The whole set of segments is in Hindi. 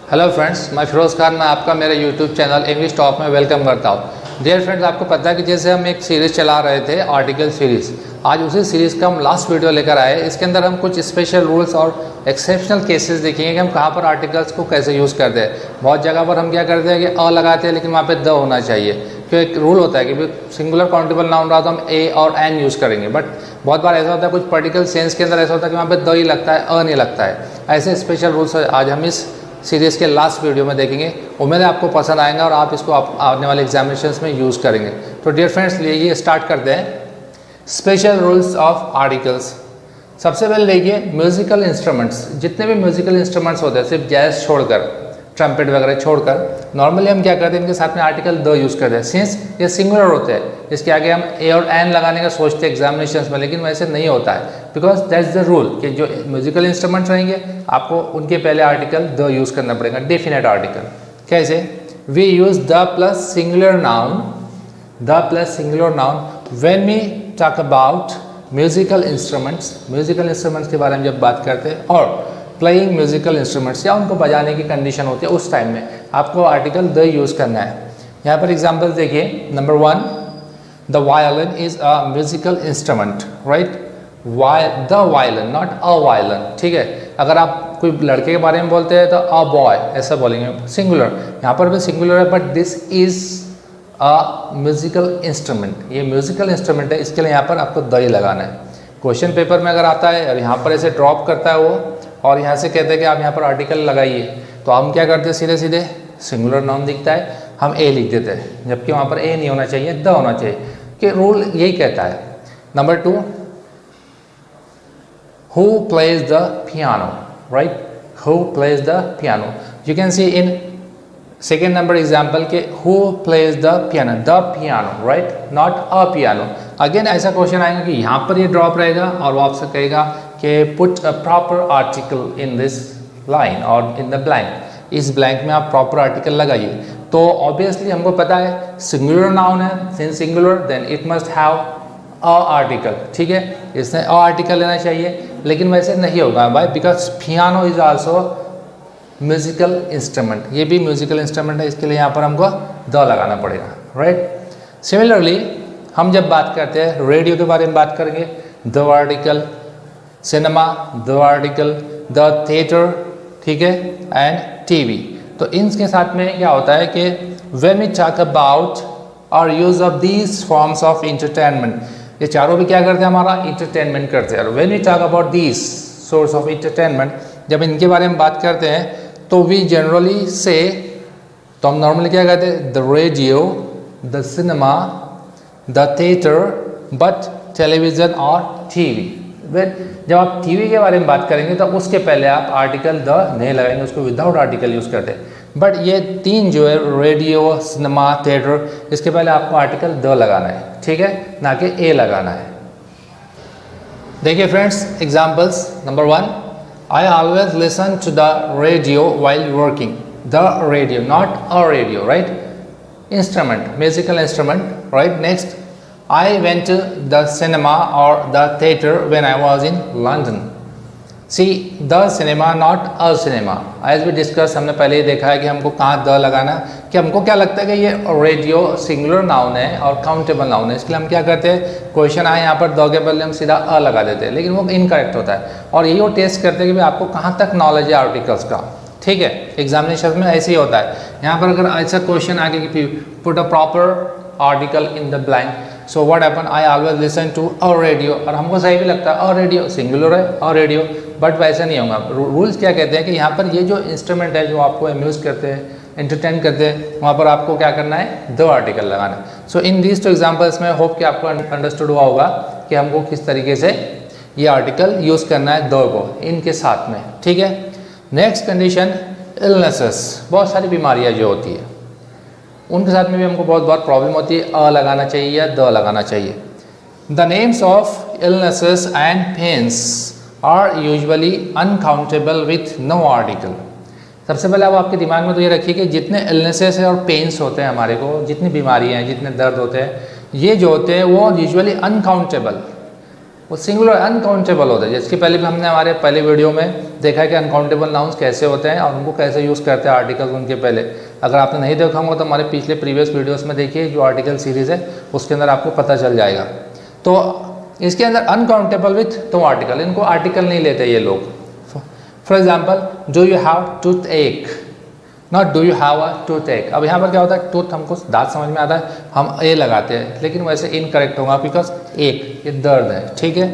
हेलो फ्रेंड्स, मैं फिरोज़ खान। मैं आपका मेरे यूट्यूब चैनल इंग्लिश टॉप में वेलकम करता हूँ। डियर फ्रेंड्स, आपको पता है कि जैसे हम एक सीरीज़ चला रहे थे आर्टिकल सीरीज़, आज उसी सीरीज़ का हम लास्ट वीडियो लेकर आए। इसके अंदर हम कुछ स्पेशल रूल्स और एक्सेप्शनल केसेस देखेंगे कि हम कहाँ पर आर्टिकल्स को कैसे यूज़ करते हैं। बहुत जगह पर हम क्या करते हैं कि अ लगाते हैं, लेकिन वहाँ पर द होना चाहिए, क्योंकि एक रूल होता है कि सिंगुलर काउंटेबल नाउन रहा तो हम ए और एन यूज़ करेंगे। बट बहुत बार ऐसा होता है, कुछ पर्टिकुलर सेंस के अंदर ऐसा होता है कि वहाँ पर द ही लगता है, अ नहीं लगता है। ऐसे स्पेशल रूल्स आज हम इस सीरीज़ के लास्ट वीडियो में देखेंगे। उम्मीद है आपको पसंद आएगा और आप इसको आने वाले एग्जामिनेशंस में यूज़ करेंगे। तो डियर फ्रेंड्स, ये स्टार्ट करते हैं स्पेशल रूल्स ऑफ आर्टिकल्स। सबसे पहले देखिए म्यूज़िकल इंस्ट्रूमेंट्स। जितने भी म्यूज़िकल इंस्ट्रूमेंट्स होते हैं, सिर्फ जैज़ छोड़कर, ट्रम्पेट वगैरह छोड़कर, नॉर्मली हम क्या करते हैं, इनके साथ में आर्टिकल द यूज़ करते हैं। सिंस ये सिंगुलर होते हैं, इसके आगे हम ए और एन लगाने का सोचते हैं एग्जामिनेशंस में, लेकिन वैसे नहीं होता है, बिकॉज दैट्स द रूल कि जो म्यूजिकल इंस्ट्रूमेंट्स रहेंगे आपको उनके पहले आर्टिकल द यूज़ करना पड़ेगा, डेफिनेट आर्टिकल। कैसे? We use the plus singular noun when we talk about musical instruments के बारे में जब बात करते हैं, और प्लेइंग म्यूजिकल इंस्ट्रूमेंट्स या उनको बजाने की कंडीशन होती है, उस टाइम में आपको आर्टिकल द यूज़ करना है। यहाँ पर एग्जाम्पल देखिए। Number 1, the violin is a musical instrument, right? The violin, not a violin, ठीक है। अगर आप कोई लड़के के बारे में बोलते हैं तो अ बॉय ऐसा बोलेंगे, सिंगुलर। यहाँ पर भी सिंगुलर है, but this is a musical instrument. ये म्यूजिकल इंस्ट्रूमेंट है, इसके लिए यहाँ पर आपको द ही लगाना है। क्वेश्चन पेपर में अगर आता है और यहाँ पर ऐसे ड्रॉप करता है वो, और यहाँ से कहते हैं कि आप यहाँ पर आर्टिकल लगाइए, तो हम क्या करते हैं, सीधे सीधे सिंगुलर नाउन दिखता है, हम ए लिख देते हैं, जबकि वहाँ पर ए नहीं होना चाहिए, द होना चाहिए, कि रूल यही कहता है। Number 2, who plays the piano, right? Who plays the piano? You can see in second number example के who plays the piano, right? Not a piano. Again ऐसा क्वेश्चन आएगा कि यहाँ पर ये ड्रॉप रहेगा और वो आपसे कहेगा कि put a proper article in this line or in the blank. इस ब्लैंक में आप प्रॉपर आर्टिकल लगाइए। तो ऑब्वियसली हमको पता है सिंगुलर नाउन है, since singular then it must have a article, ठीक है। इसने अ आर्टिकल लेना चाहिए, लेकिन वैसे नहीं होगा भाई, because piano is also musical instrument. ये भी म्यूजिकल इंस्ट्रूमेंट है, इसके लिए यहाँ पर हमको द लगाना पड़ेगा, राइट? सिमिलरली हम जब बात करते हैं रेडियो के बारे में बात करेंगे, the article, cinema the article, the theatre, ठीक है, एंड टीवी। तो इनके साथ में क्या होता है कि व्हेन वी टॉक अबाउट और use of these forms of entertainment, ये चारों भी क्या करते हैं, हमारा इंटरटेनमेंट करते हैं। और when we talk about these source of entertainment, जब इनके बारे में बात करते हैं तो वी जनरली से, तो हम नॉर्मली क्या कहते हैं, the radio, the cinema, the theatre, but television और टीवी। जब आप टीवी के बारे में बात करेंगे तो उसके पहले आप आर्टिकल द नहीं लगाएंगे, उसको विदाउट आर्टिकल यूज़ करते हैं। बट ये तीन जो है, रेडियो, सिनेमा, थिएटर, इसके पहले आपको आर्टिकल द लगाना है, ठीक है, ना कि ए लगाना है। देखिए friends, examples. Number 1, I always listen to the radio while working. The radio, not a radio, right? Instrument, musical instrument, right? Next, I went to the cinema or the theatre when I was in London. See, the cinema, not a cinema. As we discussed, हमने पहले ही देखा है कि हमको कहाँ द लगाना, कि हमको क्या लगता है कि ये रेडियो सिंगुलर नाउन है और काउंटेबल नाउन है, इसके लिए हम क्या करते हैं, क्वेश्चन आए यहाँ पर द के बदले हम सीधा अ लगा देते हैं, लेकिन वो इनकरेक्ट होता है। और यही वो टेस्ट करते हैं कि भाई आपको कहाँ तक नॉलेज है आर्टिकल्स का, ठीक है। एग्जामिनेशन में ऐसे ही होता है। यहाँ पर अगर ऐसा क्वेश्चन आगे कि put a proper article in the blank, so what happen, I always listen to a radio, और हमको सही भी लगता है अ रेडियो, सिंगुलर है अ रेडियो, बट वैसा नहीं होगा। रूल्स क्या कहते हैं कि यहाँ पर ये जो इंस्ट्रूमेंट है जो आपको अम्यूज़ करते हैं, एंटरटेन करते हैं, वहाँ पर आपको क्या करना है, द आर्टिकल लगाना है। सो इन दीज टू एग्जाम्पल्स में होप कि आपको अंडरस्टूड हुआ होगा कि हमको किस तरीके से ये आर्टिकल यूज़ करना है द को इनके साथ में, ठीक है। Next condition, illnesses. बहुत सारी बीमारियाँ जो होती है उनके साथ में भी हमको बहुत बार प्रॉब्लम होती है, अ लगाना चाहिए या द लगाना चाहिए। The names of illnesses and pains are usually uncountable with no article. सबसे पहले अब आपके दिमाग में तो ये रखिए कि जितने इलनेसेस है और पेन्स होते हैं हमारे को, जितनी बीमारियाँ हैं, जितने दर्द होते हैं, ये जो होते हैं वो यूजुअली अनकाउंटेबल, वो सिंगुलर अनकाउंटेबल होते हैं। जिसके पहले भी हमने हमारे पहले वीडियो में देखा है कि अनकाउंटेबल नाउन्स कैसे होते हैं और उनको कैसे यूज़ करते हैं आर्टिकल्स उनके पहले। अगर आपने नहीं देखा होगा तो हमारे पिछले प्रीवियस वीडियोस में देखिए, जो आर्टिकल सीरीज़ है उसके अंदर आपको पता चल जाएगा। तो इसके अंदर अनकाउंटेबल विथ दो आर्टिकल, इनको आर्टिकल नहीं लेते ये लोग। For example, do you have toothache, not do you have a toothache. अब यहाँ पर क्या होता है, टूथ हमको दांत समझ में आता है, हम ए लगाते हैं, लेकिन वैसे इनकरेक्ट होगा बिकॉज एक ये दर्द है, ठीक है।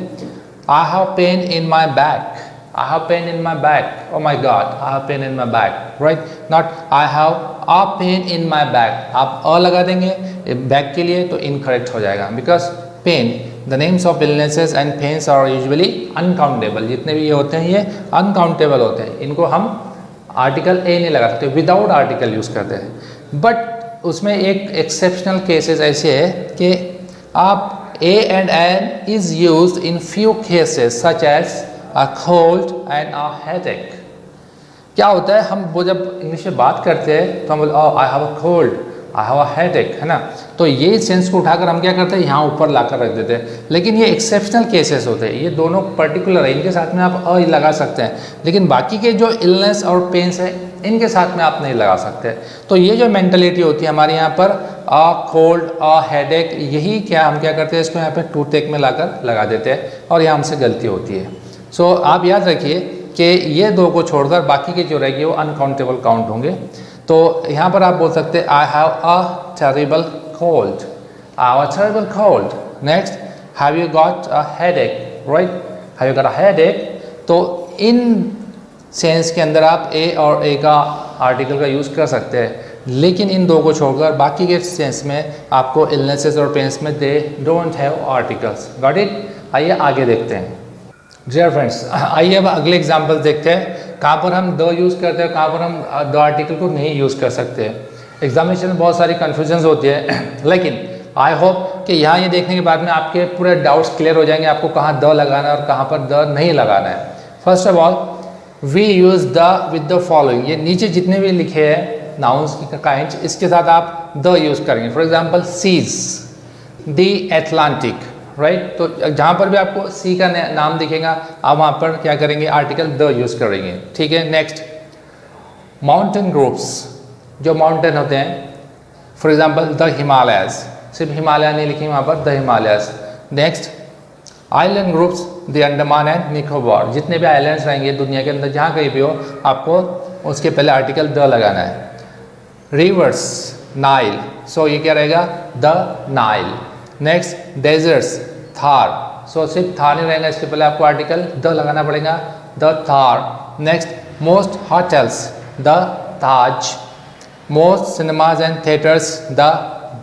I have pain in my back, I have pain in my back, oh my God I have pain in my back, right, not I have a pain in my back. आप अ लगा देंगे बैक के लिए तो इनकरेक्ट हो जाएगा, because pain, the names of illnesses and pains are usually uncountable. जितने भी ये होते हैं ये अनकाउंटेबल होते हैं, इनको हम आर्टिकल ए नहीं लगा सकते, विदाउट आर्टिकल यूज़ करते हैं। बट उसमें एक एक्सेप्शनल केसेस ऐसे है कि आप a and an is used in few cases such as a cold and a headache. क्या होता है, हम वो जब इंग्लिश में बात करते हैं तो हम बोलते आई have a cold, I have a headache, है ना। तो ये सेंस को उठाकर हम क्या करते हैं, यहाँ ऊपर लाकर रख देते हैं। लेकिन ये एक्सेप्शनल केसेस होते हैं, ये दोनों पर्टिकुलर है, इनके साथ में आप अ लगा सकते हैं, लेकिन बाकी के जो इलनेस और पेन्स है इनके साथ में आप नहीं लगा सकते। तो ये जो मेंटलिटी होती है हमारे यहाँ पर, अ कोल्ड, अ हेडेक, यही क्या हम क्या करते हैं, इसको यहाँ पे टूथ एक में लाकर लगा देते हैं और यहाँ हमसे गलती होती है। सो आप याद रखिए कि ये दो को छोड़कर बाकी के जो रहेंगे वो अनकाउंटेबल काउंट होंगे। तो यहाँ पर आप बोल सकते हैं आई have a terrible cold, I have a terrible cold. Next, have you got a headache, right, have you got a headache. तो इन सेंस के अंदर आप ए और ए का आर्टिकल का यूज़ कर सकते हैं, लेकिन इन दो को छोड़कर बाकी के सेंस में आपको इलनेसेस और पेन्स में they don't have articles. Got it. आइए आगे देखते हैं। डियर फ्रेंड्स, आइए अब अगले एग्जाम्पल देखते हैं कहाँ पर हम द यूज़ करते हैं, कहाँ पर हम द आर्टिकल को नहीं यूज़ कर सकते हैं। एग्जामिनेशन में बहुत सारी कन्फ्यूजन्स होती है, लेकिन आई होप कि यहाँ ये देखने के बाद में आपके पूरे डाउट्स क्लियर हो जाएंगे, आपको कहाँ द लगाना है और कहाँ पर द नहीं लगाना है। First of all, we use the with the following. ये नीचे जितने भी लिखे हैं नाउन्स की काइंड्स, इसके साथ आप द यूज़ करेंगे। For example, seas, the Atlantic, right. तो जहाँ पर भी आपको सी का नाम दिखेगा आप वहाँ पर क्या करेंगे, आर्टिकल द यूज़ करेंगे, ठीक है। नेक्स्ट, माउंटेन ग्रुप्स, जो माउंटेन होते हैं, फॉर एग्जांपल द हिमालयस, सिर्फ हिमालय नहीं लिखेंगे वहाँ पर, the Himalayas. Next, island groups, the Andaman and Nicobar. जितने भी आइलैंड्स रहेंगे दुनिया के अंदर जहाँ कहीं भी हो, आपको उसके पहले आर्टिकल द लगाना है। रिवर्स, नाइल, सो ये क्या रहेगा, the Nile. Next, deserts, Thar, so सिर्फ थार नहीं रहेगा, इसके पहले आपको आर्टिकल द लगाना पड़ेगा, the Thar. Next, most hotels, the Taj. Most cinemas and theatres, the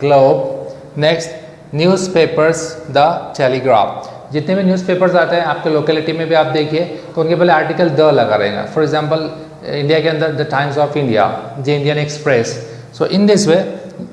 globe. Next, newspapers, the telegraph. जितने भी न्यूज़पेपर्स आते हैं आपके लोकेलिटी में भी आप देखिए तो उनके पहले आर्टिकल द लगा रहेगा। फॉर एग्जांपल, इंडिया के अंदर the times of India, the Indian express, so in this way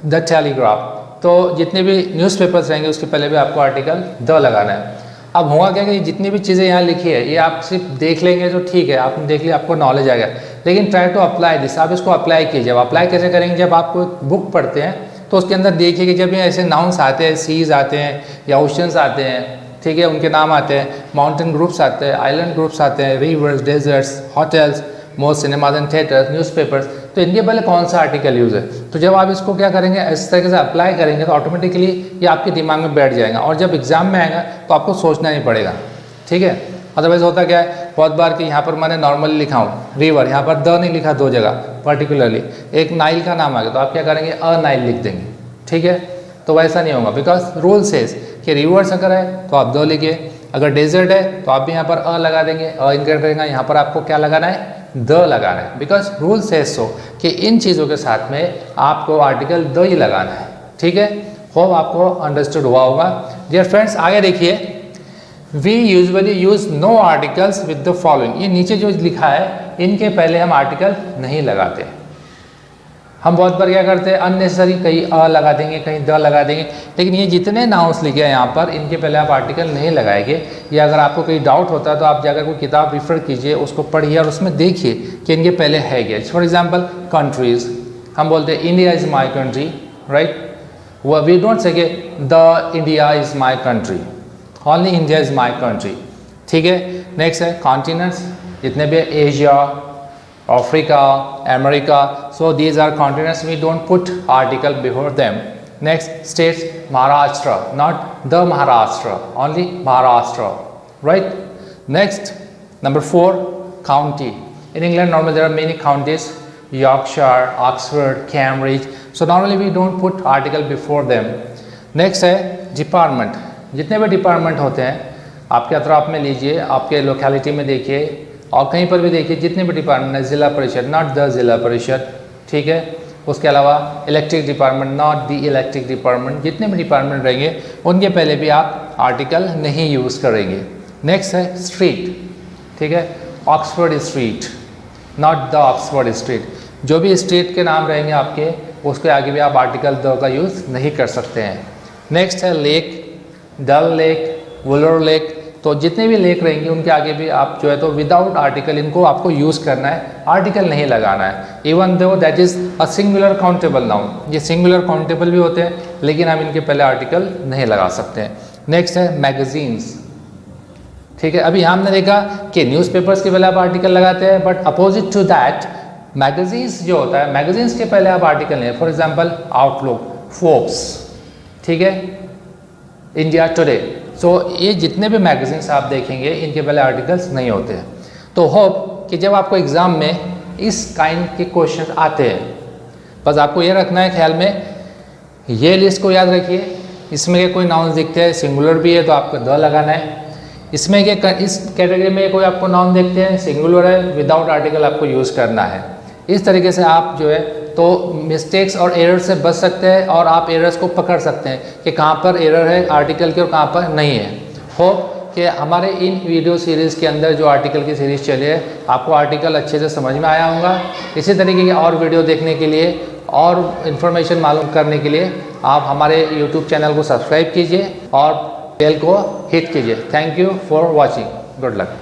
the telegraph. तो जितने भी न्यूज़पेपर्स रहेंगे उसके पहले भी आपको आर्टिकल द लगाना है। अब हुआ क्या कि जितनी भी चीज़ें यहाँ लिखी है ये आप सिर्फ देख लेंगे तो ठीक है, आपने देख लिया, आपको नॉलेज आएगा, लेकिन ट्राई टू अप्लाई दिस। आप इसको अप्लाई कीजिए। अब अप्लाई कैसे करेंगे, जब आप बुक पढ़ते हैं तो उसके अंदर देखिए कि जब ये ऐसे नाउन्स आते हैं, सीज आते हैं या ओशंस आते हैं, ठीक है, उनके नाम आते हैं, माउंटेन ग्रुप्स आते हैं, आइलैंड ग्रुप्स आते हैं, rivers, deserts, hotels, most cinemas and theatres, newspapers, तो इनके पहले कौन सा आर्टिकल यूज़ है। तो जब आप इसको क्या करेंगे, इस तरीके से अप्लाई करेंगे तो ऑटोमेटिकली ये आपके दिमाग में बैठ जाएगा और जब एग्जाम में आएगा तो आपको सोचना नहीं पड़ेगा, ठीक है। अदरवाइज होता क्या है, बहुत बार कि यहाँ पर मैंने नॉर्मली लिखा हूँ रिवर, यहाँ पर द नहीं लिखा दो जगह पर्टिकुलरली, एक नाइल का नाम आ गया तो आप क्या करेंगे, अ नाइल लिख देंगे, ठीक है। तो वैसा नहीं होगा, बिकॉज रूल सेज कि रिवर्स अगर है तो आप द लिखिए, अगर डेजर्ट है तो आप भी यहाँ पर अ लगा देंगे, अ इनकरेक्ट रहेगा, यहाँ पर आपको क्या लगाना है, द लगाना है, बिकॉज रूल सेज सो कि इन चीज़ों के साथ में आपको आर्टिकल द ही लगाना है, ठीक है। होप आपको अंडरस्टूड हुआ होगा। डियर फ्रेंड्स, आगे देखिए, we usually use no articles with the following. ये नीचे जो लिखा है इनके पहले हम आर्टिकल नहीं लगाते। हम बहुत बार क्या करते हैं, अननेसेसरी कहीं अ लगा देंगे, कहीं द लगा देंगे, लेकिन ये जितने नाउन्स लिखे हैं यहाँ पर इनके पहले आप आर्टिकल नहीं लगाएंगे। या अगर आपको कोई डाउट होता है तो आप जाकर कोई किताब रेफर कीजिए, उसको पढ़िए और उसमें देखिए कि इनके पहले है क्या। फॉर एग्जाम्पल, कंट्रीज, हम बोलते हैं India is my country, right, we don't say the India is my country, only India is my country. ठीक है, नेक्स्ट है कॉन्टिनेंट्स, जितने भी Asia, Africa, America, so these are continents, we don't put article before them. Next states, Maharashtra, not the Maharashtra, only Maharashtra, right. Next number 4, county. In England normally there are many counties, Yorkshire, Oxford, Cambridge, so normally we don't put article before them. Next है डिपार्टमेंट, जितने भी डिपार्टमेंट होते हैं आपके अतराफ में लीजिए, आपके लोकेलिटी में देखिए और कहीं पर भी देखिए, जितने भी डिपार्टमेंट है, ज़िला परिषद, नॉट द ज़िला परिषद, ठीक है। उसके अलावा electric department, not the electric department, जितने भी डिपार्टमेंट रहेंगे उनके पहले भी आप आर्टिकल नहीं यूज़ करेंगे। नेक्स्ट है स्ट्रीट, ठीक है, Oxford street, not the Oxford street, जो भी स्ट्रीट के नाम रहेंगे आपके उसके आगे भी आप आर्टिकल द का यूज़ नहीं कर सकते हैं। नेक्स्ट है लेक, डल लेक, वुलर लेक, तो जितने भी लेक रहेंगे उनके आगे भी आप जो है तो विदाउट आर्टिकल इनको आपको यूज़ करना है, आर्टिकल नहीं लगाना है। Even though that is a singular countable noun, ये सिंगुलर काउंटेबल भी होते हैं लेकिन हम इनके पहले आर्टिकल नहीं लगा सकते हैं। नेक्स्ट है मैगजीन्स, ठीक है। अभी हमने देखा कि न्यूज़पेपर्स के पहले आप आर्टिकल लगाते हैं, but opposite to that magazines जो होता है, मैगजीन्स के पहले आप आर्टिकल नहीं। फॉर एग्जांपल आउटलुक, फोर्ब्स, ठीक है, इंडिया टुडे, सो ये जितने भी मैगजीन्स आप देखेंगे इनके पहले आर्टिकल्स नहीं होते हैं। तो होप कि जब आपको एग्ज़ाम में इस काइंड के क्वेश्चन आते हैं, बस आपको ये रखना है ख्याल में, ये लिस्ट को याद रखिए, इसमें कोई नाउन दिखते हैं सिंगुलर भी है तो आपको द लगाना है, इसमें के इस कैटेगरी में कोई आपको नाउन देखते हैं सिंगुलर है, विदाउट आर्टिकल आपको यूज़ करना है। इस तरीके से आप जो है तो मिस्टेक्स और एरर से बच सकते हैं और आप एरर्स को पकड़ सकते हैं कि कहाँ पर एरर है आर्टिकल की और कहाँ पर नहीं है। होप कि हमारे इन वीडियो सीरीज़ के अंदर जो आर्टिकल की सीरीज़ चली है आपको आर्टिकल अच्छे से समझ में आया होगा। इसी तरीके की और वीडियो देखने के लिए और इन्फॉर्मेशन मालूम करने के लिए आप हमारे यूट्यूब चैनल को सब्सक्राइब कीजिए और बेल को हिट कीजिए। Thank you for watching, good luck.